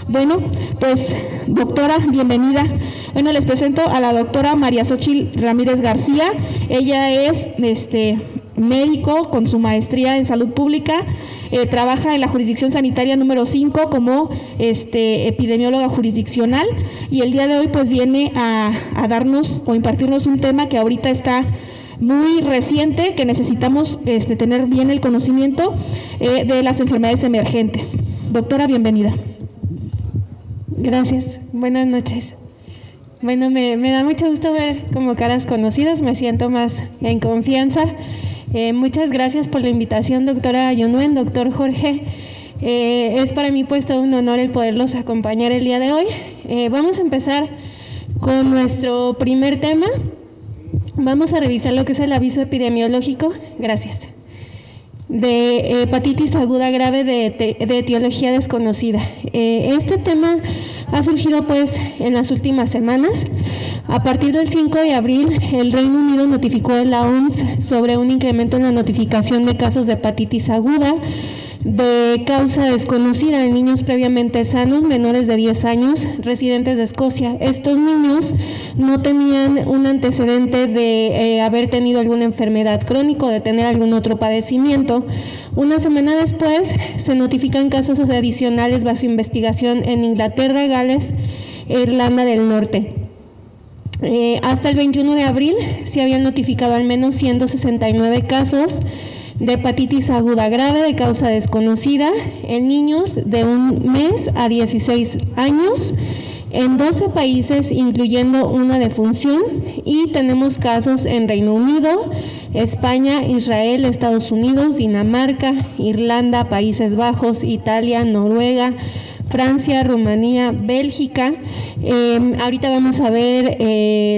Bueno, pues doctora, bienvenida. Bueno, les presento a la doctora María Xóchitl Ramírez García. Ella es médico con su maestría en salud pública. Trabaja en la jurisdicción sanitaria número 5 como epidemióloga jurisdiccional, y el día de hoy pues viene a darnos o impartirnos un tema que ahorita está muy reciente, que necesitamos tener bien el conocimiento de las enfermedades emergentes. Doctora, bienvenida. Gracias, buenas noches. Bueno, me da mucho gusto ver como caras conocidas, me siento más en confianza. Muchas gracias por la invitación, doctora Yunuen, doctor Jorge. Es para mí pues todo un honor el poderlos acompañar el día de hoy. Vamos a empezar con nuestro primer tema. Vamos a revisar lo que es el aviso epidemiológico. Gracias. De hepatitis aguda grave de etiología desconocida. Este tema ha surgido pues en las últimas semanas. A partir del 5 de abril, el Reino Unido notificó a la OMS sobre un incremento en la notificación de casos de hepatitis aguda de causa desconocida en niños previamente sanos, menores de 10 años, residentes de Escocia. Estos niños no tenían un antecedente de haber tenido alguna enfermedad crónica o de tener algún otro padecimiento. Una semana después se notifican casos adicionales bajo investigación en Inglaterra, Gales e Irlanda del Norte. Hasta el 21 de abril se habían notificado al menos 169 casos de hepatitis aguda grave de causa desconocida en niños de 1 mes a 16 años en 12 países, incluyendo una defunción, y tenemos casos en Reino Unido, España, Israel, Estados Unidos, Dinamarca, Irlanda, Países Bajos, Italia, Noruega, Francia, Rumanía, Bélgica. Ahorita vamos a ver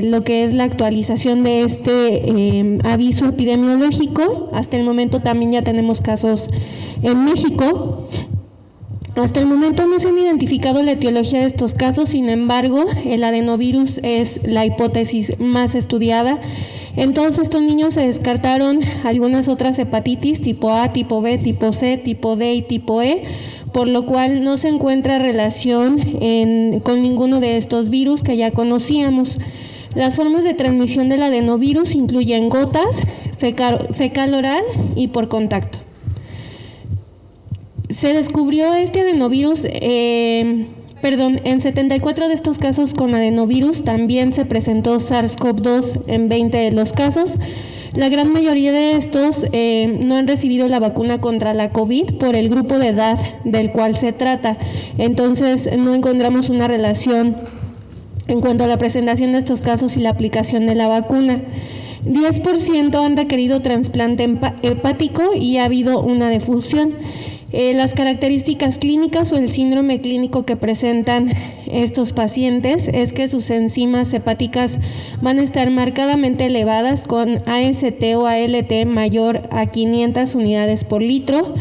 lo que es la actualización de este aviso epidemiológico. Hasta el momento también ya tenemos casos en México. Hasta el momento no se han identificado la etiología de estos casos, sin embargo, el adenovirus es la hipótesis más estudiada. En todos estos niños se descartaron algunas otras hepatitis, tipo A, tipo B, tipo C, tipo D y tipo E, por lo cual no se encuentra relación con ninguno de estos virus que ya conocíamos. Las formas de transmisión del adenovirus incluyen gotas, fecal oral y por contacto. Se descubrió este adenovirus, en 74 de estos casos con adenovirus también se presentó SARS-CoV-2 en 20 de los casos. La gran mayoría de estos no han recibido la vacuna contra la COVID por el grupo de edad del cual se trata. Entonces no encontramos una relación en cuanto a la presentación de estos casos y la aplicación de la vacuna. 10% han requerido trasplante hepático y ha habido una defunción. Las características clínicas o el síndrome clínico que presentan estos pacientes es que sus enzimas hepáticas van a estar marcadamente elevadas con AST o ALT mayor a 500 unidades por litro.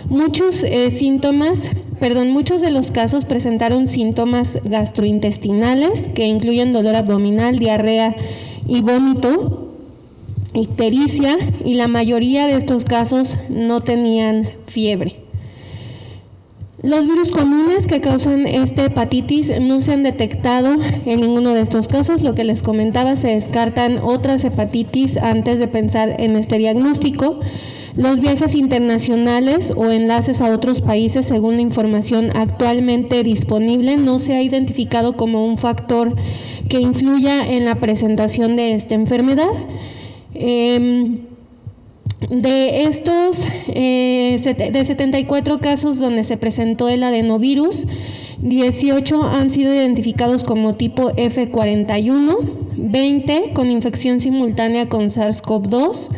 Muchos de los casos presentaron síntomas gastrointestinales que incluyen dolor abdominal, diarrea y vómito, ictericia, y la mayoría de estos casos no tenían fiebre. Los virus comunes que causan esta hepatitis no se han detectado en ninguno de estos casos. Lo que les comentaba, se descartan otras hepatitis antes de pensar en este diagnóstico. Los viajes internacionales o enlaces a otros países, según la información actualmente disponible, no se ha identificado como un factor que influya en la presentación de esta enfermedad. De estos, de 74 casos donde se presentó el adenovirus, 18 han sido identificados como tipo F41, 20 con infección simultánea con SARS-CoV-2,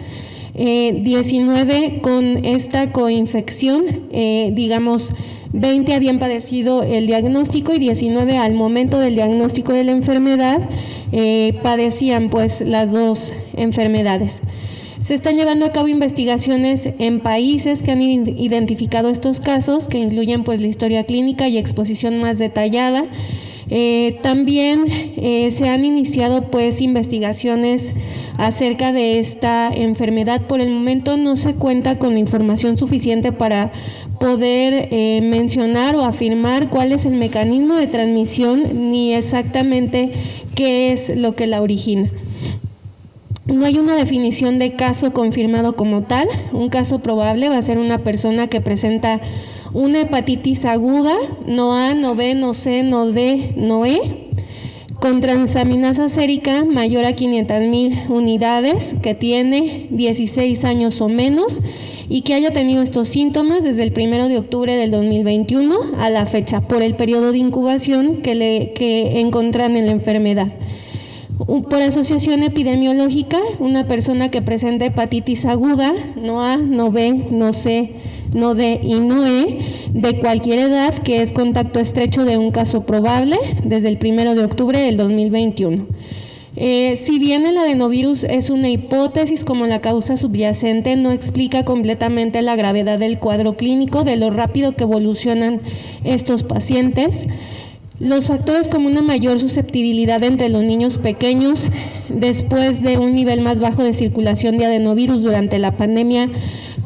19 con esta coinfección, 20 habían padecido el diagnóstico y 19 al momento del diagnóstico de la enfermedad padecían pues las dos enfermedades. Se están llevando a cabo investigaciones en países que han identificado estos casos, que incluyen pues la historia clínica y exposición más detallada. También se han iniciado pues investigaciones acerca de esta enfermedad. Por el momento no se cuenta con la información suficiente para poder mencionar o afirmar cuál es el mecanismo de transmisión ni exactamente qué es lo que la origina. No hay una definición de caso confirmado como tal. Un caso probable va a ser una persona que presenta una hepatitis aguda, no A, no B, no C, no D, no E, con transaminasa sérica mayor a 500,000 unidades, que tiene 16 años o menos y que haya tenido estos síntomas desde el 1 de octubre del 2021 a la fecha, por el periodo de incubación que encuentran en la enfermedad. Por asociación epidemiológica, una persona que presenta hepatitis aguda, no A, no B, no C, no D y no E, de cualquier edad, que es contacto estrecho de un caso probable desde el 1 de octubre del 2021. Si bien el adenovirus es una hipótesis como la causa subyacente, no explica completamente la gravedad del cuadro clínico, de lo rápido que evolucionan estos pacientes. Los factores como una mayor susceptibilidad entre los niños pequeños después de un nivel más bajo de circulación de adenovirus durante la pandemia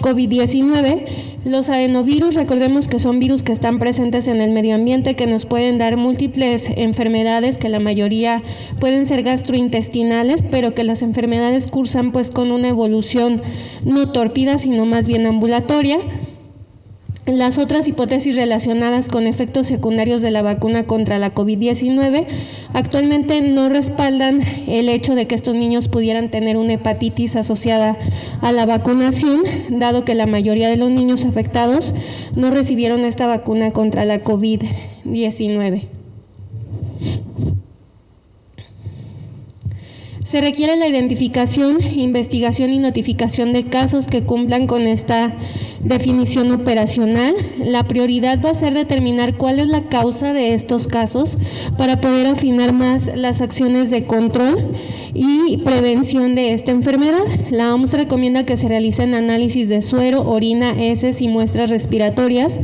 COVID-19. Los adenovirus, recordemos que son virus que están presentes en el medio ambiente, que nos pueden dar múltiples enfermedades, que la mayoría pueden ser gastrointestinales, pero que las enfermedades cursan pues con una evolución no tórpida, sino más bien ambulatoria. Las otras hipótesis relacionadas con efectos secundarios de la vacuna contra la COVID-19 actualmente no respaldan el hecho de que estos niños pudieran tener una hepatitis asociada a la vacunación, dado que la mayoría de los niños afectados no recibieron esta vacuna contra la COVID-19. Se requiere la identificación, investigación y notificación de casos que cumplan con esta definición operacional. La prioridad va a ser determinar cuál es la causa de estos casos para poder afinar más las acciones de control y prevención de esta enfermedad. La OMS recomienda que se realicen análisis de suero, orina, heces y muestras respiratorias,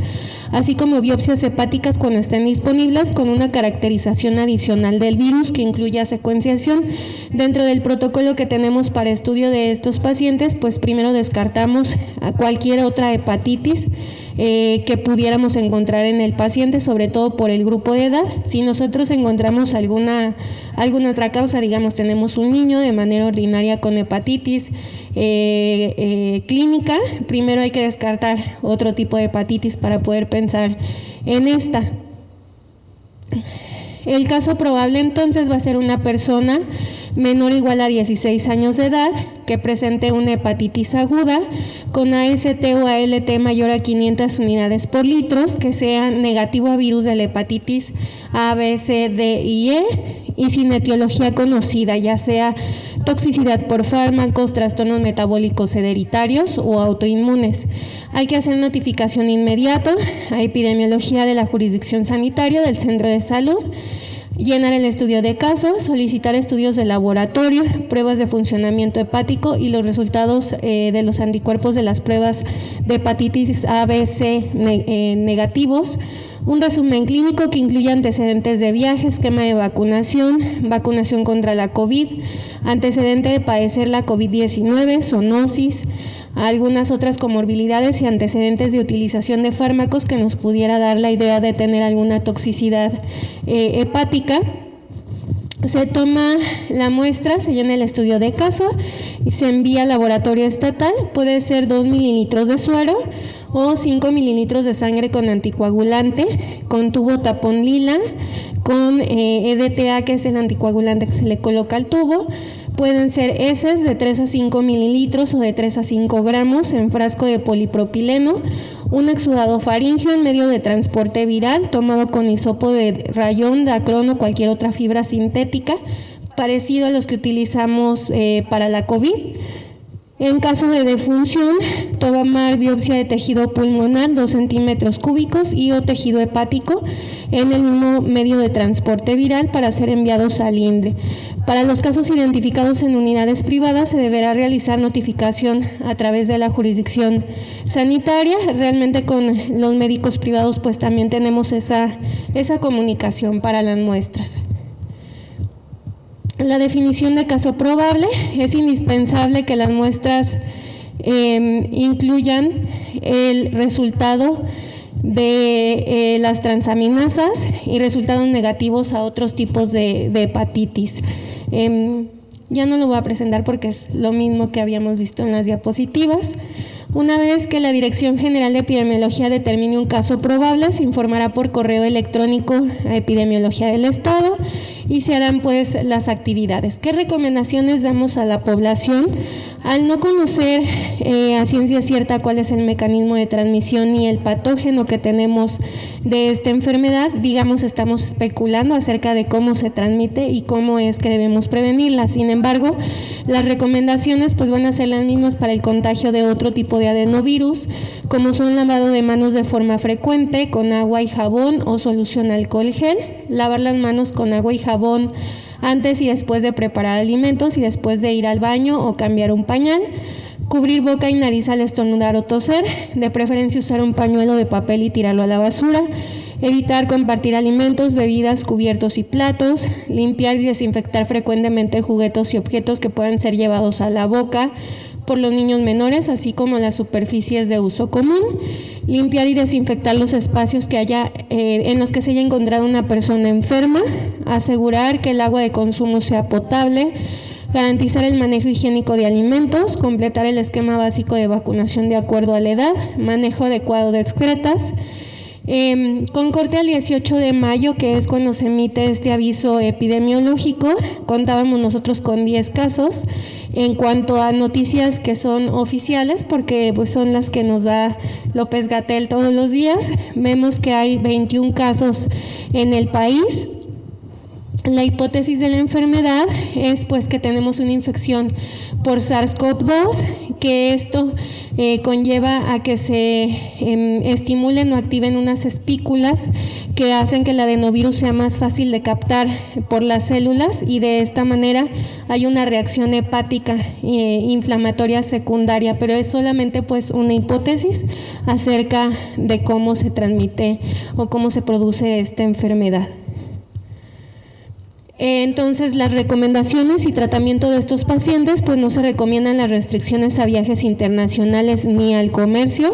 así como biopsias hepáticas cuando estén disponibles, con una caracterización adicional del virus que incluya secuenciación. Dentro del protocolo que tenemos para estudio de estos pacientes, pues primero descartamos a cualquier otra hepatitis que pudiéramos encontrar en el paciente, sobre todo por el grupo de edad. Si nosotros encontramos alguna otra causa, digamos tenemos un niño de manera ordinaria con hepatitis clínica, primero hay que descartar otro tipo de hepatitis para poder pensar en esta. El caso probable entonces va a ser una persona menor o igual a 16 años de edad que presente una hepatitis aguda con AST o ALT mayor a 500 unidades por litro, que sea negativo a virus de la hepatitis A, B, C, D y E y sin etiología conocida, ya sea toxicidad por fármacos, trastornos metabólicos hereditarios o autoinmunes. Hay que hacer notificación inmediata a epidemiología de la jurisdicción sanitaria del centro de salud, llenar el estudio de caso, solicitar estudios de laboratorio, pruebas de funcionamiento hepático y los resultados de los anticuerpos de las pruebas de hepatitis A, B, C negativos, un resumen clínico que incluya antecedentes de viaje, esquema de vacunación, vacunación contra la COVID, antecedente de padecer la COVID-19, zoonosis, algunas otras comorbilidades y antecedentes de utilización de fármacos que nos pudiera dar la idea de tener alguna toxicidad hepática. Se toma la muestra, se llena el estudio de caso y se envía al laboratorio estatal. Puede ser 2 mililitros de suero o 5 mililitros de sangre con anticoagulante, con tubo tapón lila, con EDTA, que es el anticoagulante que se le coloca al tubo. Pueden ser heces de 3 a 5 mililitros o de 3 a 5 gramos en frasco de polipropileno, un exudado faríngeo en medio de transporte viral tomado con hisopo de rayón, dacrón o cualquier otra fibra sintética, parecido a los que utilizamos para la COVID. En caso de defunción, tomar biopsia de tejido pulmonar 2 centímetros cúbicos y o tejido hepático en el mismo medio de transporte viral para ser enviados al INDRE. Para los casos identificados en unidades privadas se deberá realizar notificación a través de la jurisdicción sanitaria. Realmente con los médicos privados pues también tenemos esa comunicación para las muestras. La definición de caso probable: es indispensable que las muestras incluyan el resultado de las transaminasas y resultados negativos a otros tipos de hepatitis. Ya no lo voy a presentar porque es lo mismo que habíamos visto en las diapositivas. Una vez que la Dirección General de Epidemiología determine un caso probable, se informará por correo electrónico a Epidemiología del Estado y se harán pues las actividades. ¿Qué recomendaciones damos a la población? Al no conocer a ciencia cierta cuál es el mecanismo de transmisión ni el patógeno que tenemos de esta enfermedad, digamos, estamos especulando acerca de cómo se transmite y cómo es que debemos prevenirla. Sin embargo, las recomendaciones pues van a ser las mismas para el contagio de otro tipo de adenovirus, como son lavado de manos de forma frecuente con agua y jabón o solución alcohol gel, lavar las manos con agua y jabón antes y después de preparar alimentos y después de ir al baño o cambiar un pañal, cubrir boca y nariz al estornudar o toser, de preferencia usar un pañuelo de papel y tirarlo a la basura, evitar compartir alimentos, bebidas, cubiertos y platos, limpiar y desinfectar frecuentemente juguetes y objetos que puedan ser llevados a la boca por los niños menores, así como las superficies de uso común, limpiar y desinfectar los espacios que haya en los que se haya encontrado una persona enferma, asegurar que el agua de consumo sea potable, garantizar el manejo higiénico de alimentos, completar el esquema básico de vacunación de acuerdo a la edad, manejo adecuado de excretas. Con corte al 18 de mayo, que es cuando se emite este aviso epidemiológico, contábamos nosotros con 10 casos. En cuanto a noticias que son oficiales, porque pues son las que nos da López-Gatell todos los días, vemos que hay 21 casos en el país. La hipótesis de la enfermedad es pues que tenemos una infección por SARS-CoV-2, que esto conlleva a que se estimulen o activen unas espículas que hacen que el adenovirus sea más fácil de captar por las células y de esta manera hay una reacción hepática inflamatoria secundaria, pero es solamente pues una hipótesis acerca de cómo se transmite o cómo se produce esta enfermedad. Entonces, las recomendaciones y tratamiento de estos pacientes, pues no se recomiendan las restricciones a viajes internacionales ni al comercio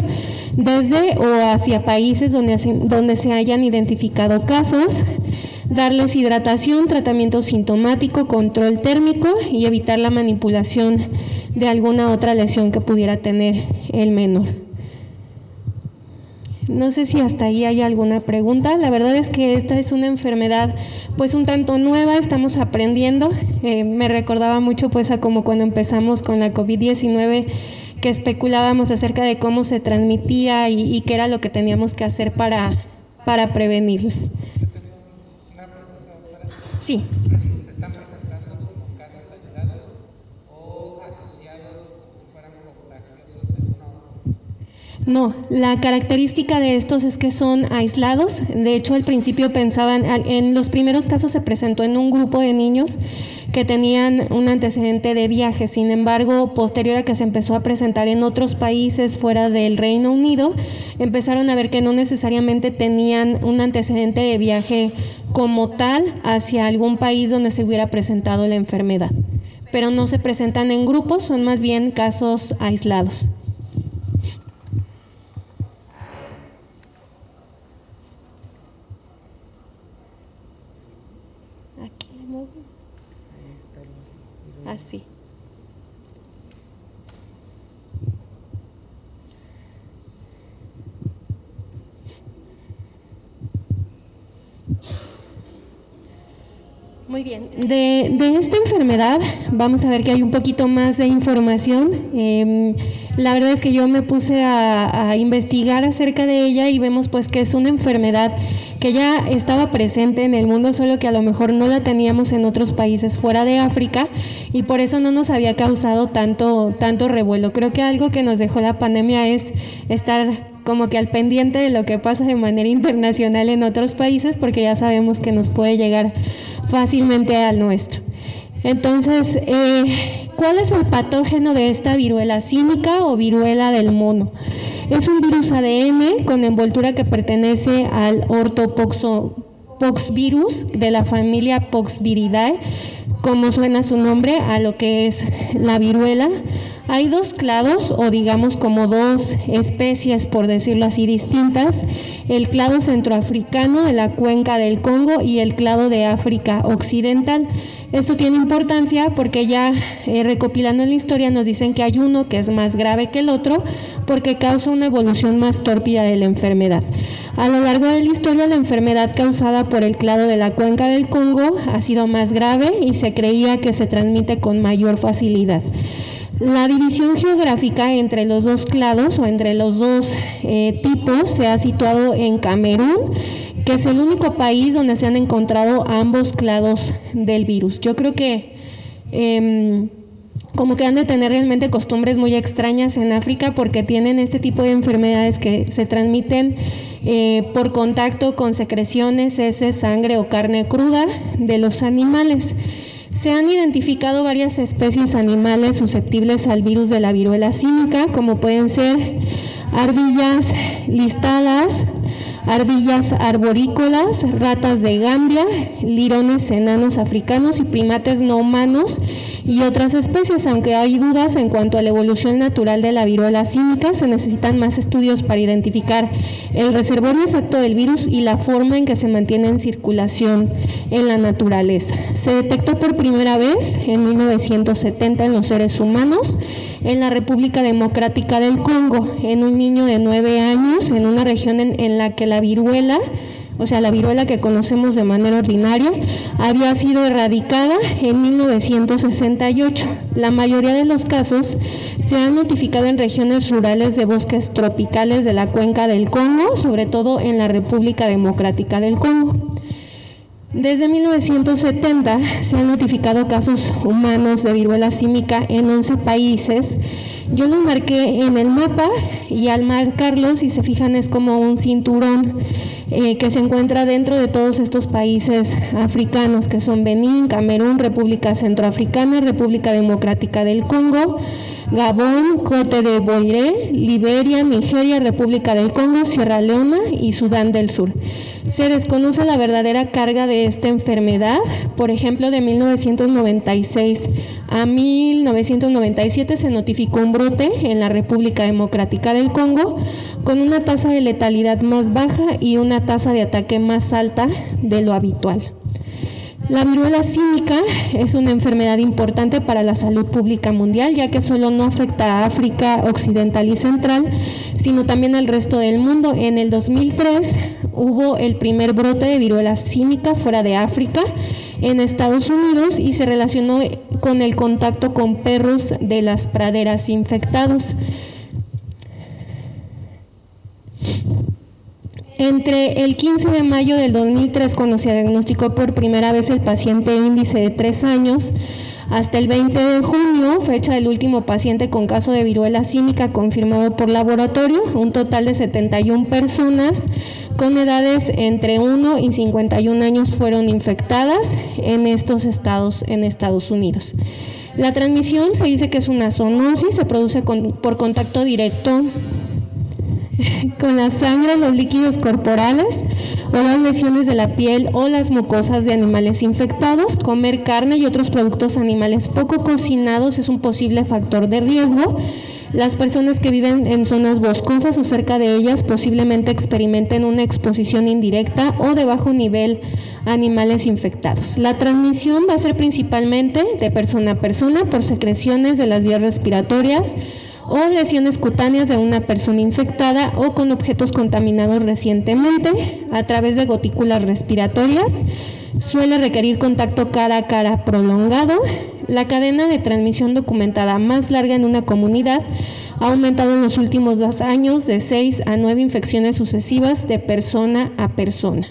desde o hacia países donde se hayan identificado casos, darles hidratación, tratamiento sintomático, control térmico y evitar la manipulación de alguna otra lesión que pudiera tener el menor. No sé si hasta ahí hay alguna pregunta. La verdad es que esta es una enfermedad pues un tanto nueva, estamos aprendiendo. Me recordaba mucho pues a como cuando empezamos con la COVID-19, que especulábamos acerca de cómo se transmitía y qué era lo que teníamos que hacer para prevenirla. Sí. ¿Se están presentando como casos aislados o asociados si fueran contagiosos de una u otra? No, la característica de estos es que son aislados. De hecho, al principio pensaban, en los primeros casos se presentó en un grupo de niños que tenían un antecedente de viaje. Sin embargo, posterior a que se empezó a presentar en otros países fuera del Reino Unido, empezaron a ver que no necesariamente tenían un antecedente de viaje como tal hacia algún país donde se hubiera presentado la enfermedad. Pero no se presentan en grupos, son más bien casos aislados. Así. Muy bien. De esta enfermedad vamos a ver que hay un poquito más de información. La verdad es que yo me puse a investigar acerca de ella y vemos pues que es una enfermedad que ya estaba presente en el mundo, solo que a lo mejor no la teníamos en otros países fuera de África y por eso no nos había causado tanto revuelo. Creo que algo que nos dejó la pandemia es estar como que al pendiente de lo que pasa de manera internacional en otros países, porque ya sabemos que nos puede llegar fácilmente al nuestro. Entonces, ¿cuál es el patógeno de esta viruela símica o viruela del mono? Es un virus ADN con envoltura que pertenece al ortopoxvirus de la familia Poxviridae, como suena su nombre a lo que es la viruela. Hay dos clados, o digamos como dos especies, por decirlo así, distintas: el clado centroafricano de la cuenca del Congo y el clado de África Occidental. Esto tiene importancia porque ya recopilando en la historia nos dicen que hay uno que es más grave que el otro porque causa una evolución más tórpida de la enfermedad. A lo largo de la historia, la enfermedad causada por el clado de la cuenca del Congo ha sido más grave y se creía que se transmite con mayor facilidad. La división geográfica entre los dos clados o entre los dos tipos se ha situado en Camerún, que es el único país donde se han encontrado ambos clados del virus. Yo creo que como que han de tener realmente costumbres muy extrañas en África, porque tienen este tipo de enfermedades que se transmiten por contacto con secreciones, heces, sangre o carne cruda de los animales. Se han identificado varias especies animales susceptibles al virus de la viruela símica, como pueden ser ardillas listadas, ardillas arborícolas, ratas de Gambia, lirones enanos africanos y primates no humanos y otras especies. Aunque hay dudas en cuanto a la evolución natural de la viruela símica, se necesitan más estudios para identificar el reservorio exacto del virus y la forma en que se mantiene en circulación en la naturaleza. Se detectó por primera vez en 1970 en los seres humanos en la República Democrática del Congo, en un niño de 9 años, en una región en la que la viruela, o sea, la viruela que conocemos de manera ordinaria, había sido erradicada en 1968. La mayoría de los casos se han notificado en regiones rurales de bosques tropicales de la cuenca del Congo, sobre todo en la República Democrática del Congo. Desde 1970 se han notificado casos humanos de viruela símica en 11 países. Yo los marqué en el mapa y al marcarlos, si se fijan, es como un cinturón que se encuentra dentro de todos estos países africanos, que son Benín, Camerún, República Centroafricana, República Democrática del Congo, Gabón, Cote de Boiré, Liberia, Nigeria, República del Congo, Sierra Leona y Sudán del Sur. Se desconoce la verdadera carga de esta enfermedad. Por ejemplo, de 1996 a 1997 se notificó un brote en la República Democrática del Congo con una tasa de letalidad más baja y una tasa de ataque más alta de lo habitual. La viruela símica es una enfermedad importante para la salud pública mundial, ya que solo no afecta a África Occidental y Central, sino también al resto del mundo. En el 2003 hubo el primer brote de viruela símica fuera de África, en Estados Unidos, y se relacionó con el contacto con perros de las praderas infectados. Entre el 15 de mayo del 2003, cuando se diagnosticó por primera vez el paciente índice de 3 años, hasta el 20 de junio, fecha del último paciente con caso de viruela símica confirmado por laboratorio, un total de 71 personas con edades entre 1 y 51 años fueron infectadas en estos estados en Estados Unidos. La transmisión se dice que es una zoonosis, se produce por contacto directo con la sangre, los líquidos corporales o las lesiones de la piel o las mucosas de animales infectados. Comer carne y otros productos animales poco cocinados es un posible factor de riesgo. Las personas que viven en zonas boscosas o cerca de ellas posiblemente experimenten una exposición indirecta o de bajo nivel a animales infectados. La transmisión va a ser principalmente de persona a persona por secreciones de las vías respiratorias o lesiones cutáneas de una persona infectada o con objetos contaminados recientemente a través de gotículas respiratorias. Suele requerir contacto cara a cara prolongado. La cadena de transmisión documentada más larga en una comunidad ha aumentado en los últimos 2 años de 6 a 9 infecciones sucesivas de persona a persona.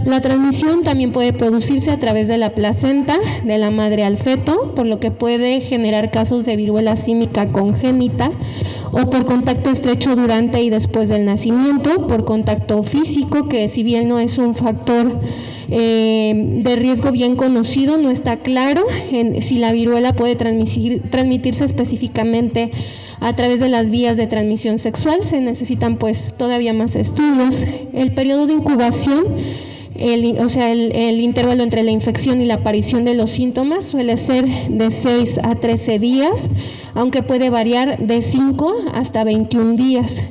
La transmisión también puede producirse a través de la placenta de la madre al feto, por lo que puede generar casos de viruela símica congénita, o por contacto estrecho durante y después del nacimiento, por contacto físico, que si bien no es un factor de riesgo bien conocido, no está claro si la viruela puede transmitirse específicamente a través de las vías de transmisión sexual. Se necesitan pues todavía más estudios. El periodo de incubación, el intervalo entre la infección y la aparición de los síntomas suele ser de 6 a 13 días, aunque puede variar de 5 hasta 21 días.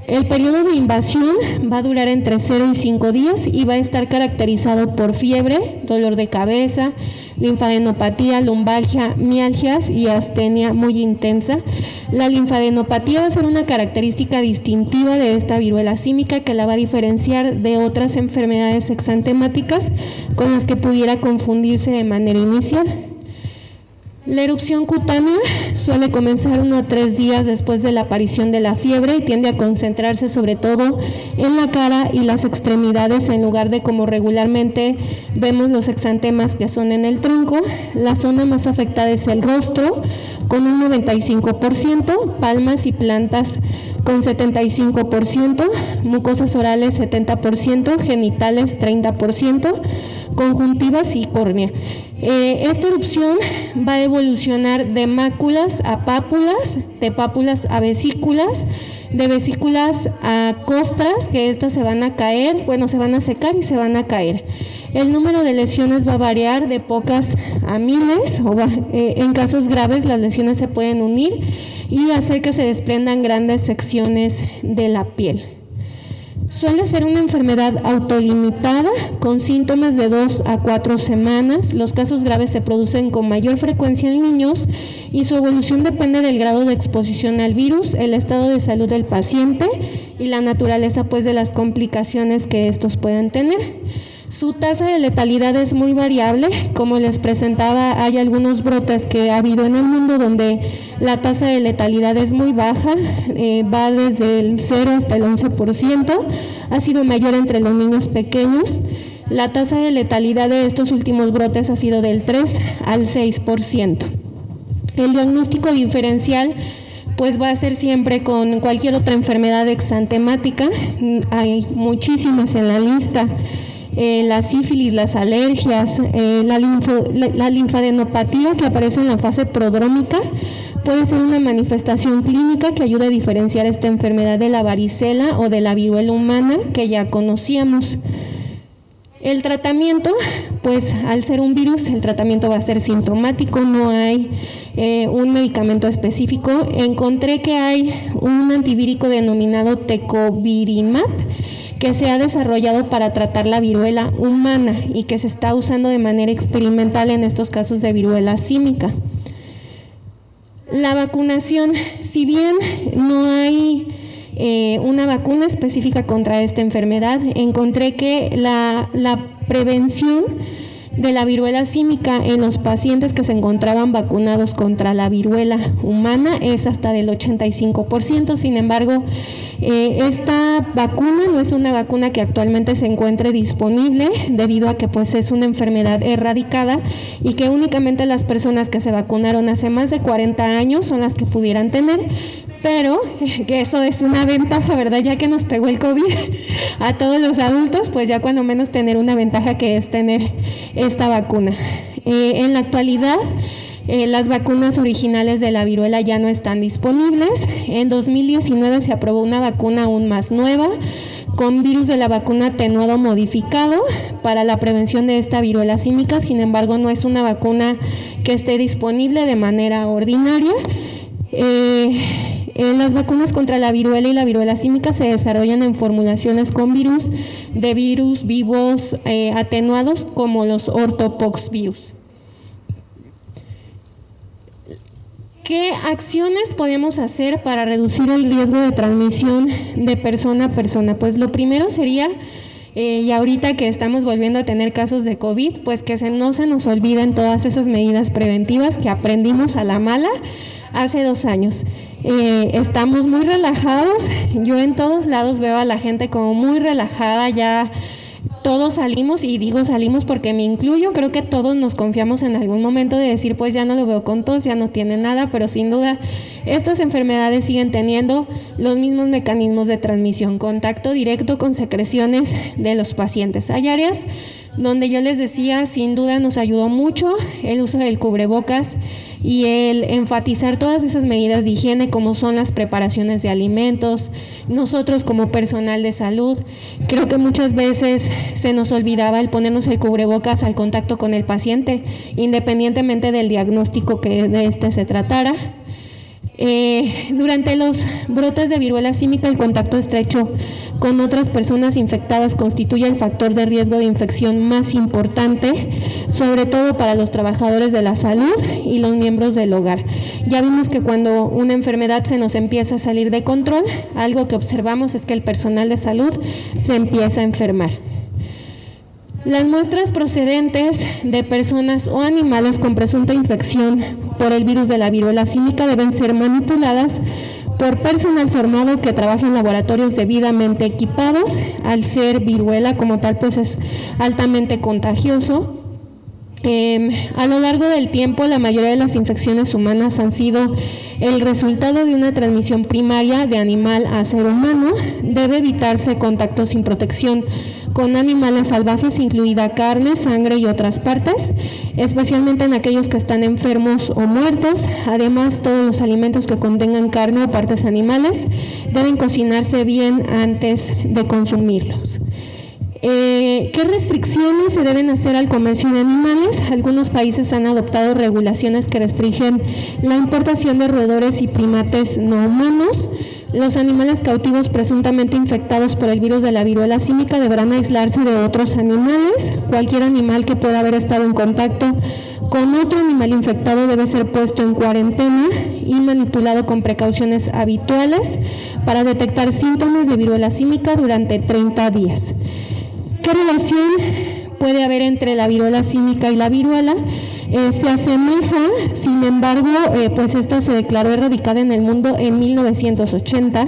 El periodo de invasión va a durar entre 0 y 5 días y va a estar caracterizado por fiebre, dolor de cabeza, linfadenopatía, lumbalgia, mialgias y astenia muy intensa. La linfadenopatía va a ser una característica distintiva de esta viruela símica que la va a diferenciar de otras enfermedades exantemáticas con las que pudiera confundirse de manera inicial. La erupción cutánea suele comenzar 1 a 3 días después de la aparición de la fiebre y tiende a concentrarse sobre todo en la cara y las extremidades en lugar de como regularmente vemos los exantemas que son en el tronco. La zona más afectada es el rostro con un 95%, palmas y plantas con 75%, mucosas orales 70%, genitales 30%, conjuntivas y córnea. Esta erupción va a evolucionar de máculas a pápulas, de pápulas a vesículas, de vesículas a costras, que estas se van a caer, se van a secar y se van a caer. El número de lesiones va a variar de pocas a miles, en casos graves las lesiones se pueden unir y hacer que se desprendan grandes secciones de la piel. Suele ser una enfermedad autolimitada con síntomas de 2 a 4 semanas. Los casos graves se producen con mayor frecuencia en niños y su evolución depende del grado de exposición al virus, el estado de salud del paciente y la naturaleza pues de las complicaciones que estos puedan tener. Su tasa de letalidad es muy variable. Como les presentaba, hay algunos brotes que ha habido en el mundo donde la tasa de letalidad es muy baja, va desde el 0 hasta el 11%, ha sido mayor entre los niños pequeños. La tasa de letalidad de estos últimos brotes ha sido del 3 al 6%. El diagnóstico diferencial pues va a ser siempre con cualquier otra enfermedad exantemática, hay muchísimas en la lista. La sífilis, las alergias, la linfadenopatía que aparece en la fase prodrómica puede ser una manifestación clínica que ayuda a diferenciar esta enfermedad de la varicela o de la viruela humana que ya conocíamos. El tratamiento, pues al ser un virus, el tratamiento va a ser sintomático, no hay un medicamento específico. Encontré que hay un antivírico denominado Tecovirimat que se ha desarrollado para tratar la viruela humana y que se está usando de manera experimental en estos casos de viruela símica. La vacunación, si bien no hay una vacuna específica contra esta enfermedad, encontré que la prevención de la viruela símica en los pacientes que se encontraban vacunados contra la viruela humana es hasta del 85%. Sin embargo, esta vacuna no es una vacuna que actualmente se encuentre disponible debido a que pues es una enfermedad erradicada y que únicamente las personas que se vacunaron hace más de 40 años son las que pudieran tener. Pero que eso es una ventaja, ¿verdad? Ya que nos pegó el COVID a todos los adultos, pues ya cuando menos tener una ventaja que es tener esta vacuna. En la actualidad, las vacunas originales de la viruela ya no están disponibles. En 2019 se aprobó una vacuna aún más nueva, con virus de la vacuna atenuado modificado para la prevención de esta viruela símica. Sin embargo, no es una vacuna que esté disponible de manera ordinaria. Las vacunas contra la viruela y la viruela símica se desarrollan en formulaciones con virus vivos atenuados como los ortopoxvirus. ¿Qué acciones podemos hacer para reducir el riesgo de transmisión de persona a persona? Pues lo primero sería, y ahorita que estamos volviendo a tener casos de COVID, pues que no se nos olviden todas esas medidas preventivas que aprendimos a la mala hace 2 años. Estamos muy relajados. Yo en todos lados veo a la gente como muy relajada, ya todos salimos, y digo salimos porque me incluyo, creo que todos nos confiamos en algún momento de decir, pues ya no lo veo con tos, ya no tiene nada, pero sin duda estas enfermedades siguen teniendo los mismos mecanismos de transmisión, contacto directo con secreciones de los pacientes. Hay áreas donde yo les decía, sin duda nos ayudó mucho el uso del cubrebocas y el enfatizar todas esas medidas de higiene, como son las preparaciones de alimentos. Nosotros como personal de salud, creo que muchas veces se nos olvidaba el ponernos el cubrebocas al contacto con el paciente, independientemente del diagnóstico que de este se tratara. Durante los brotes de viruela símica, el contacto estrecho con otras personas infectadas constituye el factor de riesgo de infección más importante, sobre todo para los trabajadores de la salud y los miembros del hogar. Ya vimos que cuando una enfermedad se nos empieza a salir de control, algo que observamos es que el personal de salud se empieza a enfermar. Las muestras procedentes de personas o animales con presunta infección por el virus de la viruela símica deben ser manipuladas por personal formado que trabaja en laboratorios debidamente equipados. Al ser viruela como tal, pues es altamente contagioso. A lo largo del tiempo, la mayoría de las infecciones humanas han sido el resultado de una transmisión primaria de animal a ser humano. Debe evitarse contacto sin protección con animales salvajes, incluida carne, sangre y otras partes, especialmente en aquellos que están enfermos o muertos. Además, todos los alimentos que contengan carne o partes animales deben cocinarse bien antes de consumirlos. ¿Qué restricciones se deben hacer al comercio de animales? Algunos países han adoptado regulaciones que restringen la importación de roedores y primates no humanos. Los animales cautivos presuntamente infectados por el virus de la viruela símica deberán aislarse de otros animales. Cualquier animal que pueda haber estado en contacto con otro animal infectado debe ser puesto en cuarentena y manipulado con precauciones habituales para detectar síntomas de viruela símica durante 30 días. ¿Qué relación puede haber entre la viruela símica y la viruela? Se asemeja, sin embargo, pues esta se declaró erradicada en el mundo en 1980.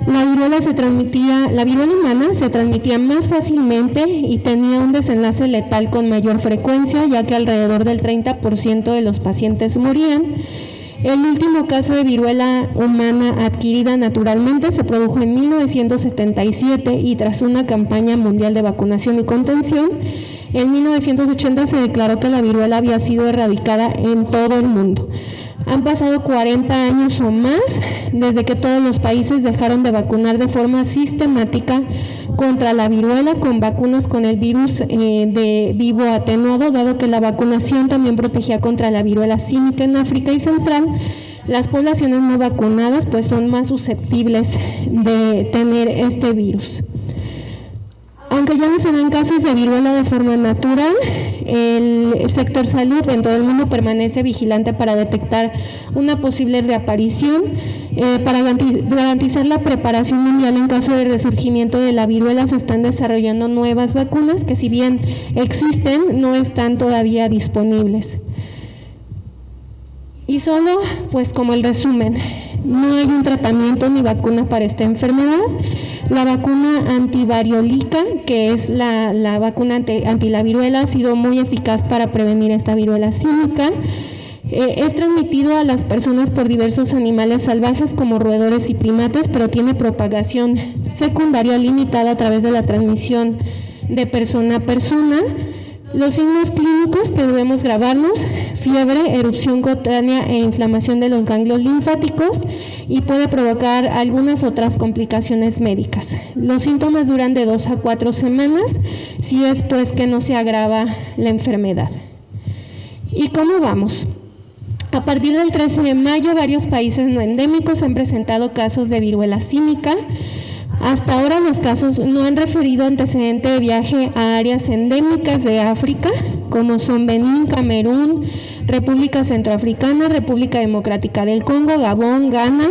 La viruela humana se transmitía más fácilmente y tenía un desenlace letal con mayor frecuencia, ya que alrededor del 30% de los pacientes morían. El último caso de viruela humana adquirida naturalmente se produjo en 1977 y tras una campaña mundial de vacunación y contención, en 1980 se declaró que la viruela había sido erradicada en todo el mundo. Han pasado 40 años o más desde que todos los países dejaron de vacunar de forma sistemática contra la viruela con vacunas con el virus de vivo atenuado, dado que la vacunación también protegía contra la viruela símica en África y Central. Las poblaciones no vacunadas pues son más susceptibles de tener este virus. Aunque ya no se ven casos de viruela de forma natural, el sector salud en todo el mundo permanece vigilante para detectar una posible reaparición, para garantizar la preparación mundial en caso de resurgimiento de la viruela. Se están desarrollando nuevas vacunas que, si bien existen, no están todavía disponibles. Y solo, pues como el resumen, no hay un tratamiento ni vacuna para esta enfermedad. La vacuna antivariolica, que es la vacuna anti la viruela, ha sido muy eficaz para prevenir esta viruela símica. Es transmitido a las personas por diversos animales salvajes como roedores y primates, pero tiene propagación secundaria limitada a través de la transmisión de persona a persona. Los signos clínicos que debemos grabarnos: fiebre, erupción cutánea e inflamación de los ganglios linfáticos, y puede provocar algunas otras complicaciones médicas. Los síntomas duran de 2 a 4 semanas, si es pues que no se agrava la enfermedad. ¿Y cómo vamos? A partir del 13 de mayo, varios países no endémicos han presentado casos de viruela símica. Hasta ahora los casos no han referido antecedente de viaje a áreas endémicas de África, como son Benín, Camerún, República Centroafricana, República Democrática del Congo, Gabón, Ghana,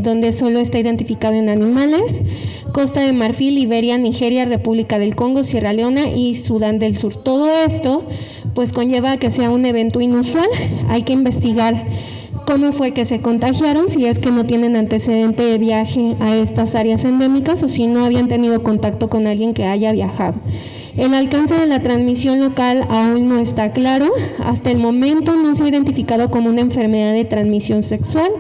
donde solo está identificado en animales, Costa de Marfil, Liberia, Nigeria, República del Congo, Sierra Leona y Sudán del Sur. Todo esto pues conlleva a que sea un evento inusual. Hay que investigar cómo fue que se contagiaron, si es que no tienen antecedente de viaje a estas áreas endémicas o si no habían tenido contacto con alguien que haya viajado. El alcance de la transmisión local aún no está claro. Hasta el momento no se ha identificado como una enfermedad de transmisión sexual.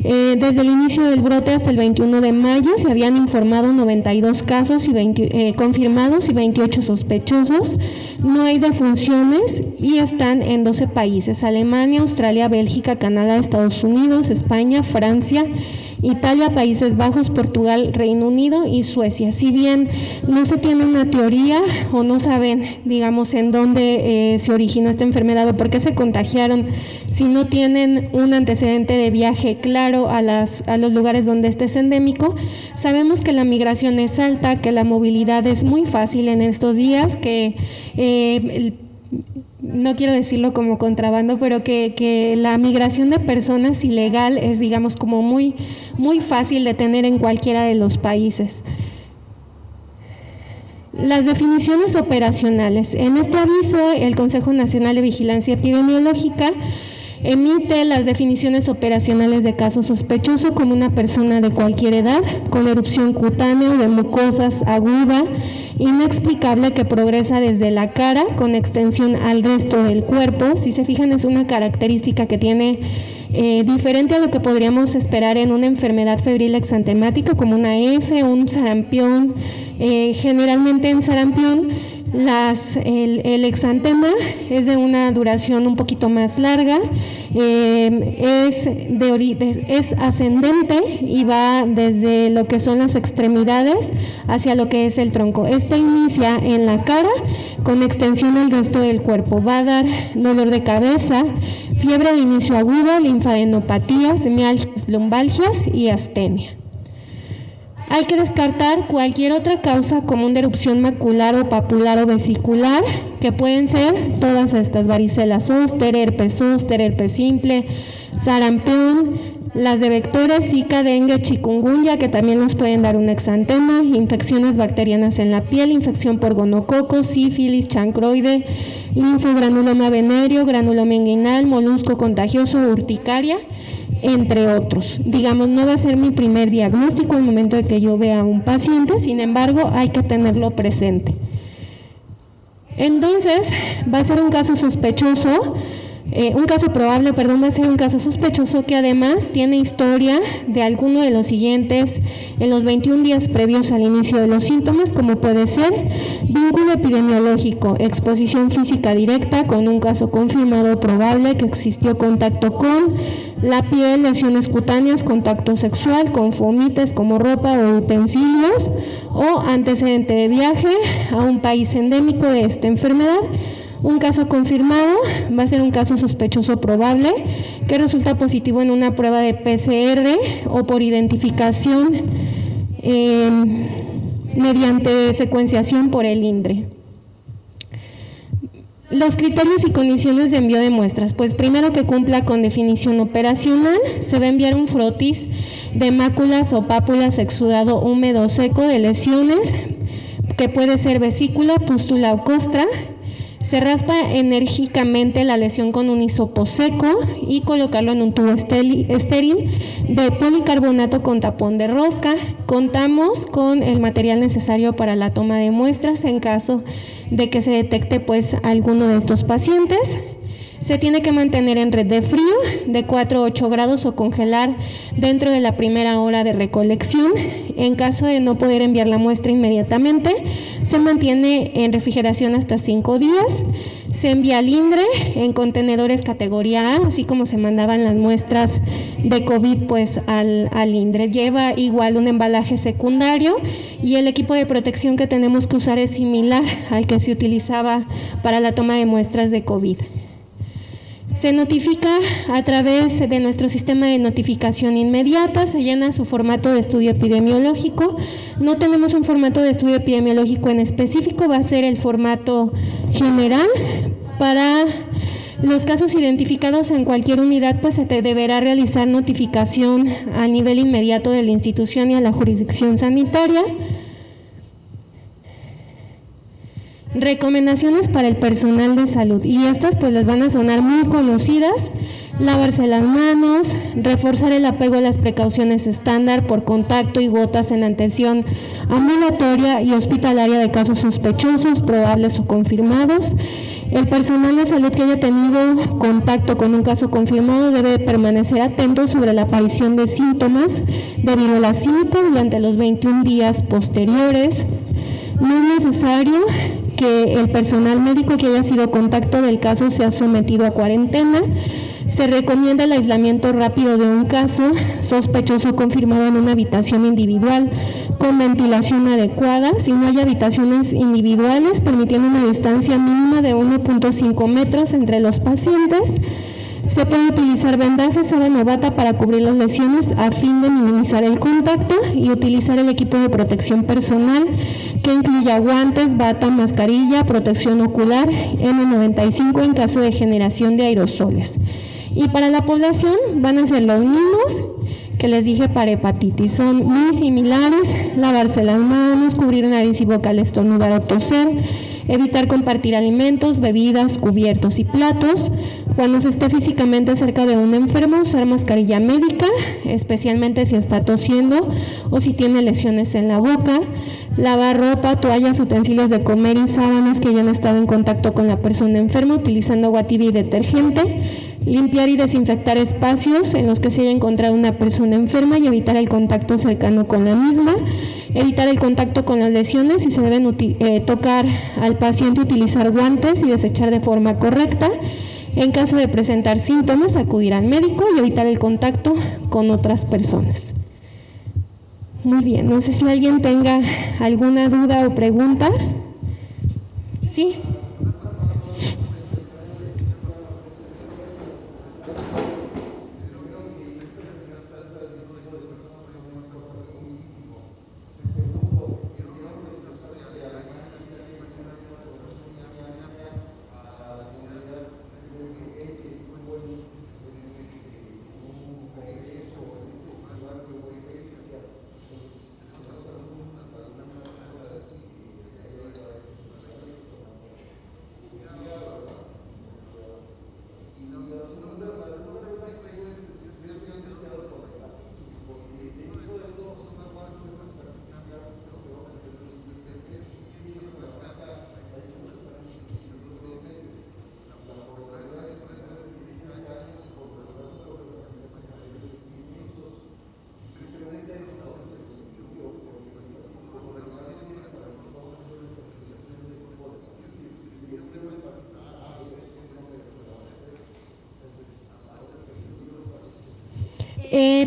Desde el inicio del brote hasta el 21 de mayo se habían informado 92 casos confirmados y 28 sospechosos. No hay defunciones y están en 12 países: Alemania, Australia, Bélgica, Canadá, Estados Unidos, España, Francia, Italia, Países Bajos, Portugal, Reino Unido y Suecia. Si bien no se tiene una teoría o no saben, digamos, en dónde se originó esta enfermedad o por qué se contagiaron, si no tienen un antecedente de viaje claro a los lugares donde este es endémico, sabemos que la migración es alta, que la movilidad es muy fácil en estos días, que no quiero decirlo como contrabando, pero que la migración de personas ilegal es, digamos, como muy fácil de tener en cualquiera de los países. Las definiciones operacionales. En este aviso, el Consejo Nacional de Vigilancia Epidemiológica emite las definiciones operacionales de caso sospechoso como una persona de cualquier edad, con erupción cutánea o de mucosas aguda, inexplicable, que progresa desde la cara con extensión al resto del cuerpo. Si se fijan, es una característica que tiene diferente a lo que podríamos esperar en una enfermedad febril exantemática como una EFE o un sarampión. Generalmente en sarampión el exantema es de una duración un poquito más larga, es ascendente y va desde lo que son las extremidades hacia lo que es el tronco. Este inicia en la cara con extensión al resto del cuerpo. Va a dar dolor de cabeza, fiebre de inicio aguda, linfadenopatías, mialgias, lumbalgias y astenia. Hay que descartar cualquier otra causa común de erupción macular o papular o vesicular, que pueden ser todas estas: varicela zoster, herpes simple, sarampión, las de vectores, Zika, dengue, chikungunya, que también nos pueden dar un exantema, infecciones bacterianas en la piel, infección por gonococo, sífilis, chancroide, linfogranuloma venéreo, granuloma inguinal, molusco contagioso, urticaria, entre otros. Digamos, no va a ser mi primer diagnóstico el momento de que yo vea a un paciente, sin embargo, hay que tenerlo presente. Entonces, va a ser un caso sospechoso, va a ser un caso sospechoso que además tiene historia de alguno de los siguientes en los 21 días previos al inicio de los síntomas, como puede ser vínculo epidemiológico, exposición física directa con un caso confirmado probable que existió contacto con la piel, lesiones cutáneas, contacto sexual con fomites como ropa o utensilios, o antecedente de viaje a un país endémico de esta enfermedad. Un caso confirmado va a ser un caso sospechoso probable que resulta positivo en una prueba de PCR o por identificación mediante secuenciación por el INDRE. Los criterios y condiciones de envío de muestras. Pues primero, que cumpla con definición operacional. Se va a enviar un frotis de máculas o pápulas, exudado húmedo o seco de lesiones, que puede ser vesícula, pústula o costra. Se raspa enérgicamente la lesión con un hisopo seco y colocarlo en un tubo estéril de policarbonato con tapón de rosca. Contamos con el material necesario para la toma de muestras en caso de que se detecte pues alguno de estos pacientes. Se tiene que mantener en red de frío de 4 a 8 grados o congelar dentro de la primera hora de recolección. En caso de no poder enviar la muestra inmediatamente, se mantiene en refrigeración hasta 5 días. Se envía al INDRE en contenedores categoría A, así como se mandaban las muestras de COVID pues al INDRE. Lleva igual un embalaje secundario y el equipo de protección que tenemos que usar es similar al que se utilizaba para la toma de muestras de COVID. Se notifica a través de nuestro sistema de notificación inmediata, se llena su formato de estudio epidemiológico. No tenemos un formato de estudio epidemiológico en específico, va a ser el formato general. Para los casos identificados en cualquier unidad, pues se te deberá realizar notificación a nivel inmediato de la institución y a la jurisdicción sanitaria. Recomendaciones para el personal de salud, y estas pues les van a sonar muy conocidas: lavarse las manos, reforzar el apego a las precauciones estándar por contacto y gotas en atención ambulatoria y hospitalaria de casos sospechosos, probables o confirmados. El personal de salud que haya tenido contacto con un caso confirmado debe permanecer atento sobre la aparición de síntomas de viruela símica durante los 21 días posteriores. No es necesario que el personal médico que haya sido contacto del caso sea sometido a cuarentena. Se recomienda el aislamiento rápido de un caso sospechoso confirmado en una habitación individual con ventilación adecuada. Si no hay habitaciones individuales, permitiendo una distancia mínima de 1.5 metros entre los pacientes. Se puede utilizar vendajes, sábana o bata para cubrir las lesiones a fin de minimizar el contacto, y utilizar el equipo de protección personal que incluya guantes, bata, mascarilla, protección ocular, N95 en caso de generación de aerosoles. Y para la población van a ser los mismos que les dije para hepatitis. Son muy similares: lavarse las manos, cubrir nariz y boca al estornudar o toser, evitar compartir alimentos, bebidas, cubiertos y platos. Cuando se esté físicamente cerca de un enfermo, usar mascarilla médica, especialmente si está tosiendo o si tiene lesiones en la boca. Lavar ropa, toallas, utensilios de comer y sábanas que hayan estado en contacto con la persona enferma utilizando agua tibia y detergente. Limpiar y desinfectar espacios en los que se haya encontrado una persona enferma y evitar el contacto cercano con la misma. Evitar el contacto con las lesiones. Si se deben tocar al paciente, utilizar guantes y desechar de forma correcta. En caso de presentar síntomas, acudir al médico y evitar el contacto con otras personas. Muy bien, no sé si alguien tenga alguna duda o pregunta. ¿Sí?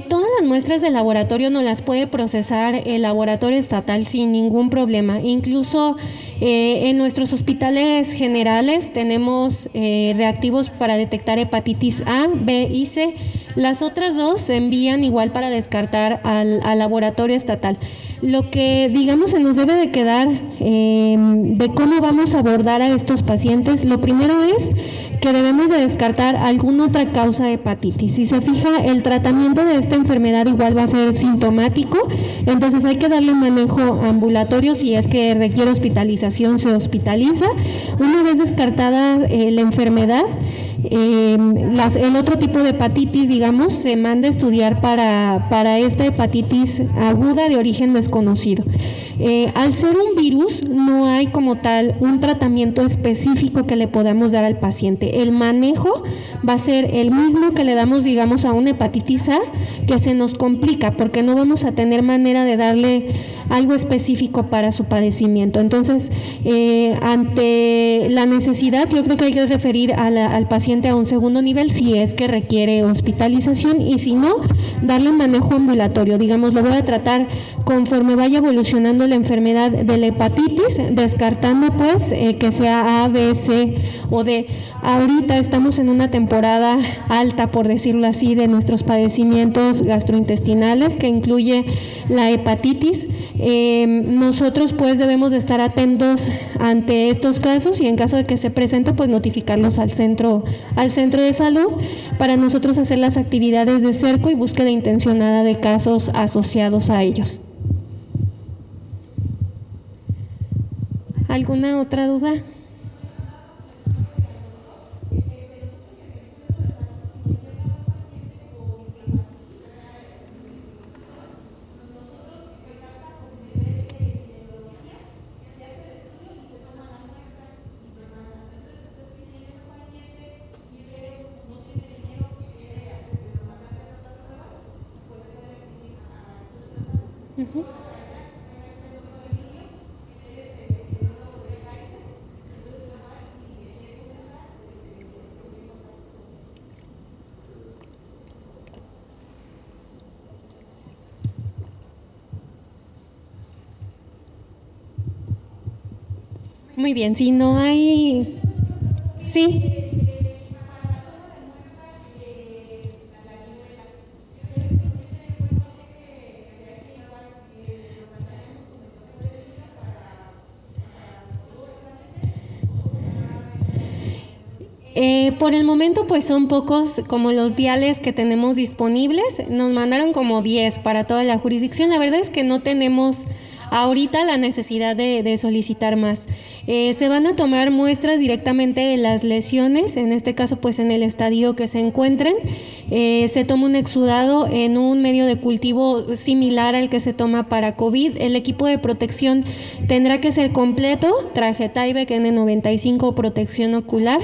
Todas las muestras de laboratorio nos las puede procesar el laboratorio estatal sin ningún problema. Incluso en nuestros hospitales generales tenemos reactivos para detectar hepatitis A, B y C. Las otras dos se envían igual para descartar al laboratorio estatal. Lo que, digamos, se nos debe de quedar de cómo vamos a abordar a estos pacientes, lo primero es que debemos de descartar alguna otra causa de hepatitis. Si se fija, el tratamiento de esta enfermedad igual va a ser sintomático, entonces hay que darle un manejo ambulatorio. Si es que requiere hospitalización, se hospitaliza. Una vez descartada la enfermedad, el otro tipo de hepatitis, digamos, se manda a estudiar para esta hepatitis aguda de origen desconocido. Al ser un virus, no hay como tal un tratamiento específico que le podamos dar al paciente. El manejo va a ser el mismo que le damos, digamos, a una hepatitis A, que se nos complica porque no vamos a tener manera de darle algo específico para su padecimiento. Entonces, ante la necesidad, yo creo que hay que referir al paciente a un segundo nivel si es que requiere hospitalización, y si no, darle un manejo ambulatorio. Digamos, lo voy a tratar conforme vaya evolucionando la enfermedad de la hepatitis, descartando pues que sea A, B, C o D. Ahorita estamos en una temporada alta, por decirlo así, de nuestros padecimientos gastrointestinales, que incluye la hepatitis. Nosotros pues debemos de estar atentos ante estos casos, y en caso de que se presente, pues notificarlos al centro de salud para nosotros hacer las actividades de cerco y búsqueda intencionada de casos asociados a ellos. ¿Alguna otra duda? Uh-huh. Muy bien, si no hay... Sí. Por el momento pues son pocos como los viales que tenemos disponibles, nos mandaron como 10 para toda la jurisdicción, la verdad es que no tenemos ahorita la necesidad de solicitar más. Se van a tomar muestras directamente de las lesiones, en este caso pues en el estadio que se encuentren, se toma un exudado en un medio de cultivo similar al que se toma para COVID, el equipo de protección tendrá que ser completo, traje Tyvek N95, protección ocular,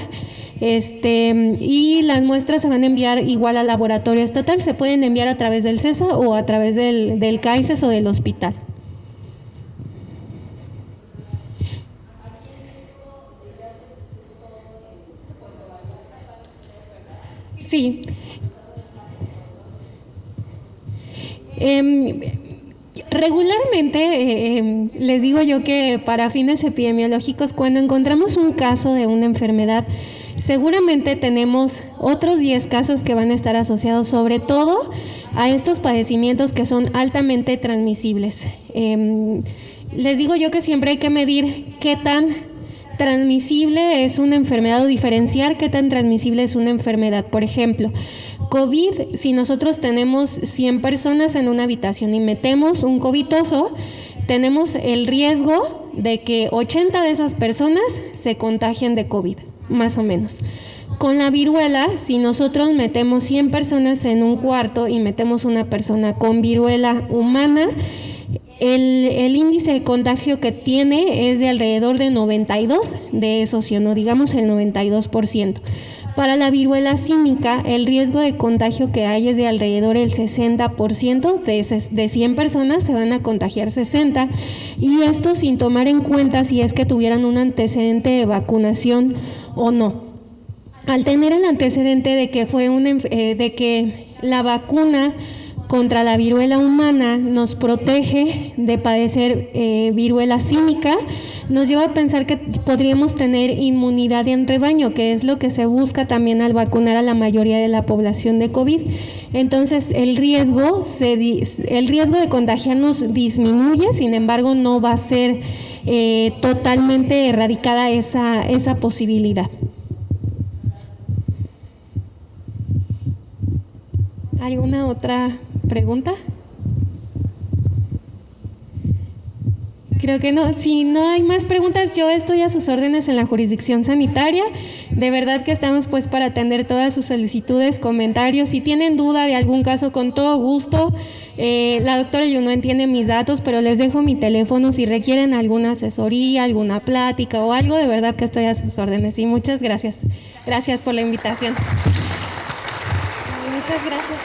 y las muestras se van a enviar igual al laboratorio estatal, se pueden enviar a través del CESA o a través del CAICES o del hospital. Sí. Regularmente les digo yo que para fines epidemiológicos, cuando encontramos un caso de una enfermedad, seguramente tenemos otros 10 casos que van a estar asociados sobre todo a estos padecimientos que son altamente transmisibles. Les digo yo que siempre hay que medir qué tan transmisible es una enfermedad o diferenciar qué tan transmisible es una enfermedad. Por ejemplo, COVID, si nosotros tenemos 100 personas en una habitación y metemos un covitoso, tenemos el riesgo de que 80 de esas personas se contagien de COVID, más o menos. Con la viruela, si nosotros metemos 100 personas en un cuarto y metemos una persona con viruela humana, el índice de contagio que tiene es de alrededor de 92, de eso sí o no, digamos el 92%. Para la viruela símica, el riesgo de contagio que hay es de alrededor del 60%, de 100 personas se van a contagiar 60, y esto sin tomar en cuenta si es que tuvieran un antecedente de vacunación o no. Al tener el antecedente de que de que la vacuna contra la viruela humana nos protege de padecer viruela símica, nos lleva a pensar que podríamos tener inmunidad en rebaño, que es lo que se busca también al vacunar a la mayoría de la población de COVID. Entonces el riesgo de contagiarnos disminuye, sin embargo no va a ser totalmente erradicada esa posibilidad. ¿Alguna otra pregunta? Creo que no. Si no hay más preguntas, yo estoy a sus órdenes en la jurisdicción sanitaria. De verdad que estamos pues para atender todas sus solicitudes, comentarios. Si tienen duda de algún caso, con todo gusto. La doctora Yunuen tiene mis datos, pero les dejo mi teléfono si requieren alguna asesoría, alguna plática o algo. De verdad que estoy a sus órdenes. Y muchas gracias. Gracias por la invitación. Muchas gracias.